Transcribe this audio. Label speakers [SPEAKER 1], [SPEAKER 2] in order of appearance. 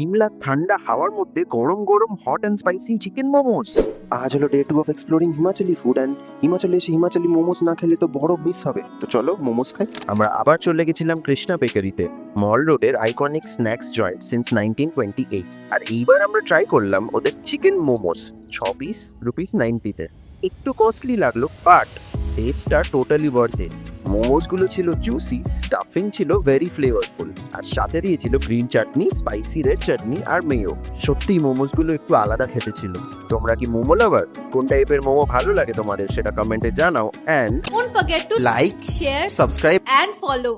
[SPEAKER 1] শিমলা ঠান্ডা হাওয়ার মধ্যে গরম গরম hot and spicy chicken momos.
[SPEAKER 2] আজ হলো day 2 of exploring Himachali food and হিমাচলে এসে হিমাচলি মোমোস না খেলে তো বড় মিস হবে। তো চলো মোমোস খাই।
[SPEAKER 1] আমরা আবার চলে গেছিলাম কৃষ্ণা বেকারিতে, মল রোডের আইকনিক স্ন্যাক্স জয়েন্ট সিন্স 1928। আর এইবার আমরা ট্রাই করলাম ওদের চিকেন মোমোস, 6 পিস ₹90-তে। একটু কস্টলি লাগলো বাট টেস্টটা টোটালি ওয়ার্থ ইট। মোমোসগুলো ছিল জুসি, স্টাফিং ছিল ভেরি ফ্লেভারফুল, আর সাথে দিয়েছিল green chutney, spicy red chutney আর মেয়ো। সত্যি মোমোসগুলো একটু আলাদা খেতে ছিল। তোমরা কি মোমো লাভার? কোন টাইপের মোমো ভালো লাগে তোমাদের সেটা কমেন্টে জানাও। And
[SPEAKER 3] Don't forget to
[SPEAKER 2] like,
[SPEAKER 3] share,
[SPEAKER 2] subscribe
[SPEAKER 3] and follow.